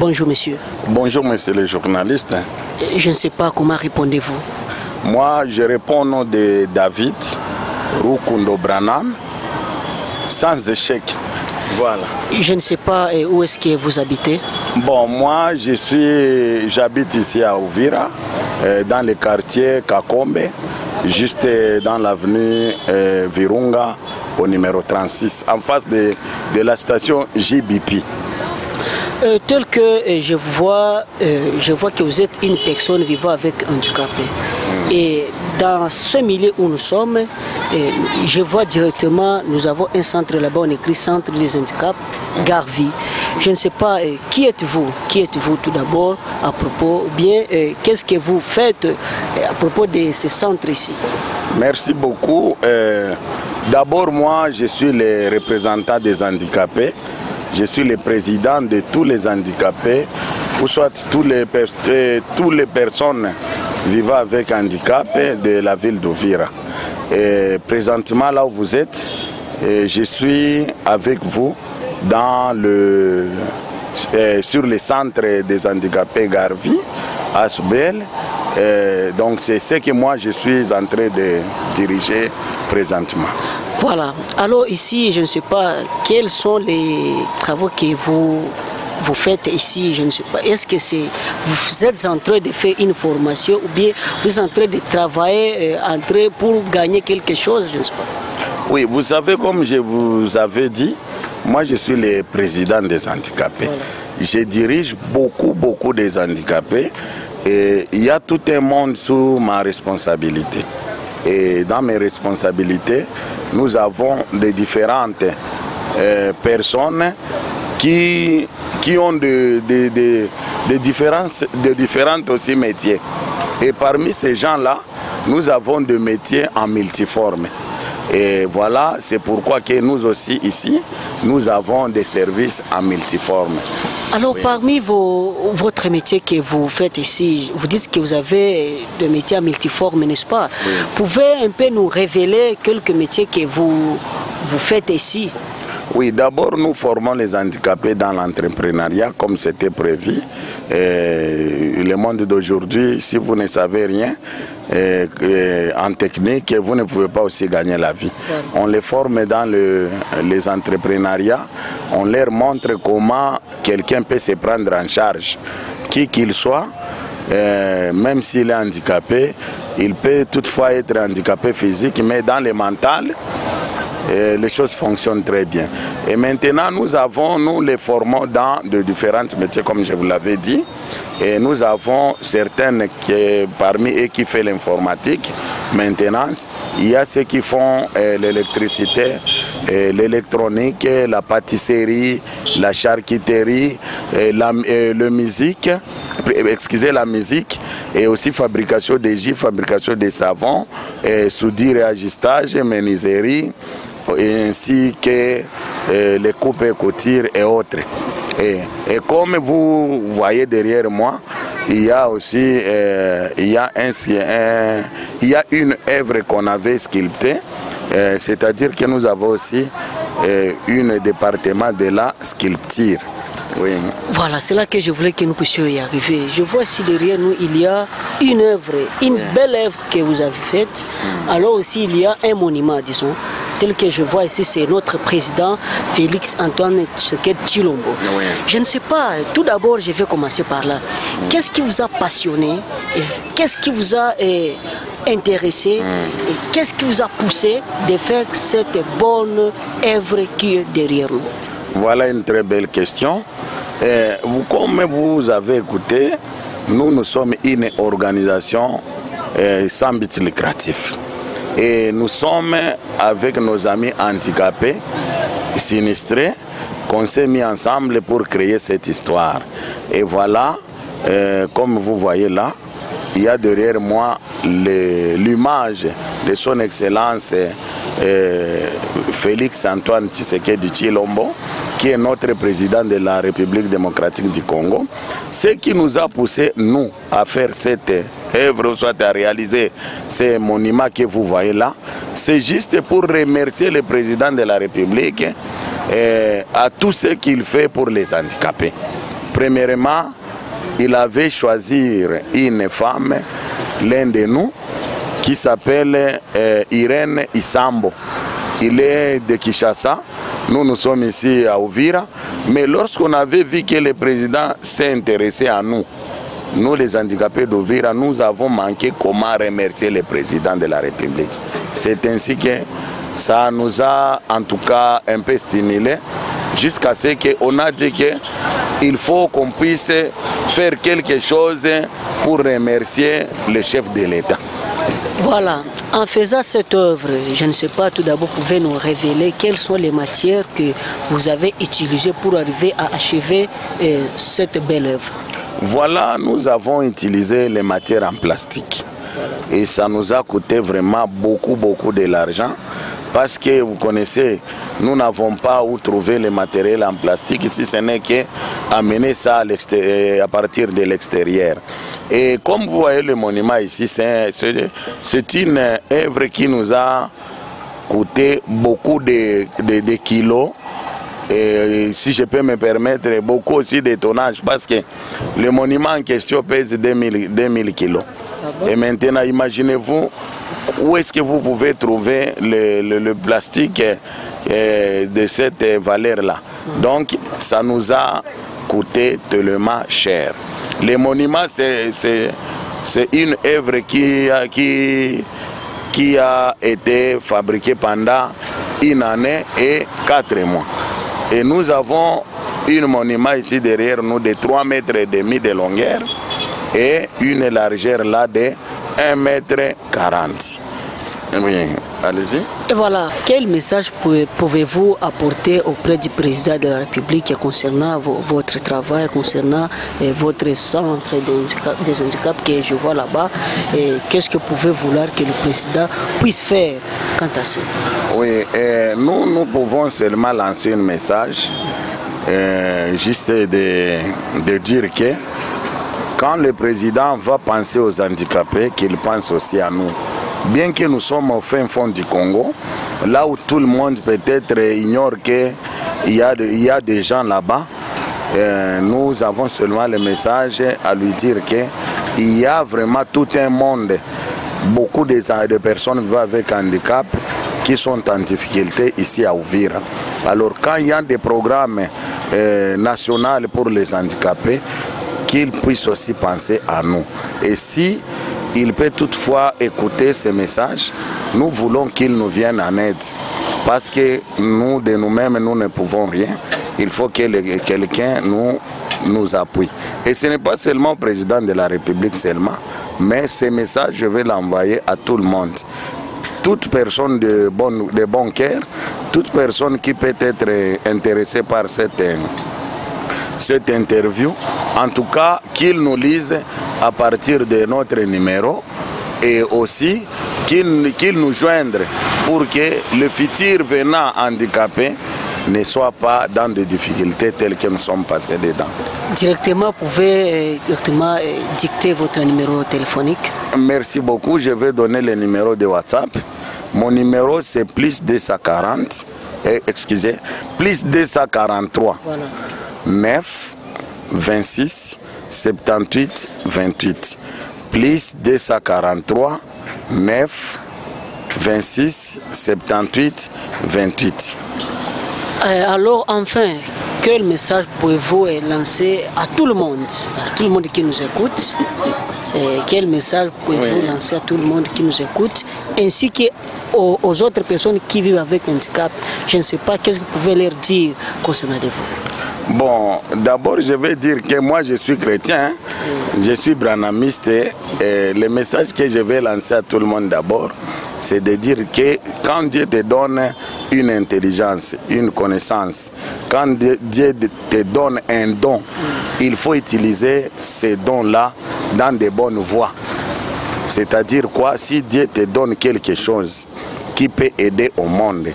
Bonjour monsieur. Bonjour monsieur le journaliste. Je ne sais pas comment répondez-vous. Moi je réponds au nom de David Rukundo Branham, sans échec. Voilà. Je ne sais pas où est-ce que vous habitez. Bon, moi j'habite ici à Uvira, dans le quartier Kakombe, juste dans l'avenue Virunga, au numéro 36, en face de la station JBP. Tel que je vois que vous êtes une personne vivant avec handicapé. Et dans ce milieu où nous sommes, je vois directement, nous avons un centre là-bas, on écrit Centre des handicaps, Garvey. Je ne sais pas, qui êtes-vous tout d'abord à propos, bien, qu'est-ce que vous faites à propos de ce centre ici? Merci beaucoup. D'abord, moi, je suis le représentant des handicapés. Je suis le président de tous les handicapés, ou soit toutes les personnes vivant avec handicap de la ville d'Uvira. Et présentement, là où vous êtes, je suis avec vous dans sur le centre des handicapés Garvey, HBL. Donc c'est ce que moi je suis en train de diriger présentement. Voilà. Alors ici, je ne sais pas quels sont les travaux que vous faites ici, je ne sais pas. Est-ce que vous êtes en train de faire une formation ou bien vous êtes en train de travailler pour gagner quelque chose, je ne sais pas. Oui, vous savez, comme je vous avais dit, moi je suis le président des handicapés. Voilà. Je dirige beaucoup des handicapés et il y a tout un monde sous ma responsabilité. Et dans mes responsabilités, nous avons des différentes personnes qui ont de différents aussi métiers. Et parmi ces gens-là, nous avons des métiers en multiforme. Et voilà, c'est pourquoi que nous aussi ici, nous avons des services en multiforme. Alors oui. Parmi votre métier que vous faites ici, vous dites que vous avez des métiers en multiforme, n'est-ce pas? Oui. Pouvez un peu nous révéler quelques métiers que vous faites ici? Oui, d'abord nous formons les handicapés dans l'entrepreneuriat comme c'était prévu. Le monde d'aujourd'hui, si vous ne savez rien en technique, vous ne pouvez pas aussi gagner la vie. On les forme dans les entrepreneuriats, on leur montre comment quelqu'un peut se prendre en charge, qui qu'il soit. Même s'il est handicapé, il peut toutefois être handicapé physique, mais dans le mental, les choses fonctionnent très bien. Et maintenant, nous les formons dans de différents métiers, comme je vous l'avais dit. Et nous avons certaines parmi eux qui font l'informatique, maintenance. Il y a ceux qui font l'électricité, l'électronique, la pâtisserie, la charcuterie, la musique. Excusez, la musique, et aussi fabrication des jus, fabrication des savons, soudure et ajustage, menuiserie, ainsi que les coupes et coutures et autres. Et comme vous voyez derrière moi, il y a aussi il y a une œuvre qu'on avait sculptée, c'est-à-dire que nous avons aussi un département de la sculpture. Oui. Voilà, c'est là que je voulais que nous puissions y arriver. Je vois ici derrière nous, il y a une œuvre, une belle œuvre que vous avez faite. Alors aussi, il y a un monument, disons, tel que je vois ici, c'est notre président Félix Antoine Tshisekedi Tshilombo. Oui. Je ne sais pas, tout d'abord, je vais commencer par là. Qu'est-ce qui vous a passionné? Qu'est-ce qui vous a intéressé? Et qu'est-ce qui vous a poussé de faire cette bonne œuvre qui est derrière nous? Voilà une très belle question. Comme vous avez écouté, nous sommes une organisation sans but lucratif. Et nous sommes avec nos amis handicapés, sinistrés, qu'on s'est mis ensemble pour créer cette histoire. Et voilà, comme vous voyez là, il y a derrière moi l'image de son Excellence Félix Antoine Tshisekedi Tshilombo, qui est notre président de la République démocratique du Congo. Ce qui nous a poussé, nous, à faire cette œuvre, soit à réaliser ces monuments que vous voyez là, c'est juste pour remercier le président de la République à tout ce qu'il fait pour les handicapés. Premièrement, il avait choisi une femme, l'un de nous, qui s'appelle Irène Isambo. Il est de Kinshasa. Nous sommes ici à Uvira. Mais lorsqu'on avait vu que le président s'est intéressé à nous, nous les handicapés d'Uvira, nous avons manqué comment remercier le président de la République. C'est ainsi que ça nous a en tout cas un peu stimulé jusqu'à ce qu'on a dit qu'il faut qu'on puisse faire quelque chose pour remercier le chef de l'État. Voilà, en faisant cette œuvre, je ne sais pas, tout d'abord, pouvez nous révéler quelles sont les matières que vous avez utilisées pour arriver à achever cette belle œuvre. Voilà, nous avons utilisé les matières en plastique. Et ça nous a coûté vraiment beaucoup de l'argent. Parce que vous connaissez, nous n'avons pas où trouver les matériels en plastique, si ce n'est qu'amener ça à partir de l'extérieur. Et comme vous voyez le monument ici, c'est une œuvre qui nous a coûté beaucoup de kilos. Et si je peux me permettre, beaucoup aussi de tonnage, parce que le monument en question pèse 2000 kilos. Et maintenant, imaginez-vous, où est-ce que vous pouvez trouver le plastique de cette valeur-là? Donc, ça nous a coûté tellement cher. Le monument, c'est une œuvre qui a été fabriquée pendant 1 année et 4 mois. Et nous avons un monument ici derrière nous de 3,5 mètres de longueur et une largeur là de 1,40 mètre. Oui, allez-y. Et voilà, quel message pouvez-vous apporter auprès du président de la République concernant votre travail, concernant votre centre des handicaps que je vois là-bas? Et qu'est-ce que pouvez vouloir que le président puisse faire quant à ça? Oui, nous pouvons seulement lancer un message, juste de dire que quand le président va penser aux handicapés, qu'il pense aussi à nous. Bien que nous sommes au fin fond du Congo, là où tout le monde peut-être ignore qu'il y a des gens là-bas, nous avons seulement le message à lui dire qu'il y a vraiment tout un monde, beaucoup de personnes vivant avec handicap qui sont en difficulté ici à Uvira. Alors quand il y a des programmes nationaux pour les handicapés, qu'ils puissent aussi penser à nous. Et si il peut toutefois écouter ces messages, nous voulons qu'il nous vienne en aide. Parce que nous, de nous-mêmes, nous ne pouvons rien. Il faut que quelqu'un nous appuie. Et ce n'est pas seulement au président de la République seulement, mais ces messages, je vais l'envoyer à tout le monde. Toute personne de bon cœur, toute personne qui peut être intéressée par cette interview, en tout cas qu'il nous lise à partir de notre numéro et aussi qu'il nous joigne pour que le futur venant handicapé ne soit pas dans des difficultés telles que nous sommes passés dedans. Directement, vous pouvez dicter votre numéro téléphonique? Merci beaucoup, je vais donner le numéro de WhatsApp. Mon numéro c'est plus 240, plus 243. Voilà. 9 26 78 28 plus 243 9 26 78 28. Alors enfin, quel message pouvez-vous lancer à tout le monde qui nous écoute? Quel message pouvez-vous lancer à tout le monde qui nous écoute, ainsi qu'aux autres personnes qui vivent avec handicap? Je ne sais pas, qu'est-ce que vous pouvez leur dire concernant vous? Bon, d'abord je vais dire que moi je suis chrétien, je suis branhamiste et le message que je vais lancer à tout le monde d'abord, c'est de dire que quand Dieu te donne une intelligence, une connaissance, quand Dieu te donne un don, il faut utiliser ces dons-là dans de bonnes voies. C'est-à-dire quoi? Si Dieu te donne quelque chose qui peut aider au monde,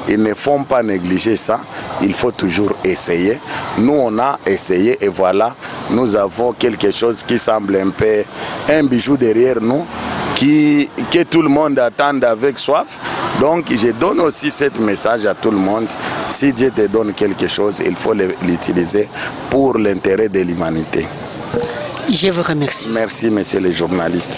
ils ne font pas négliger ça, il faut toujours essayer. Nous on a essayé et voilà, nous avons quelque chose qui semble un peu un bijou derrière nous, que tout le monde attend avec soif. Donc je donne aussi ce message à tout le monde. si Dieu te donne quelque chose, il faut l'utiliser pour l'intérêt de l'humanité. Je vous remercie. Merci, messieurs les journalistes.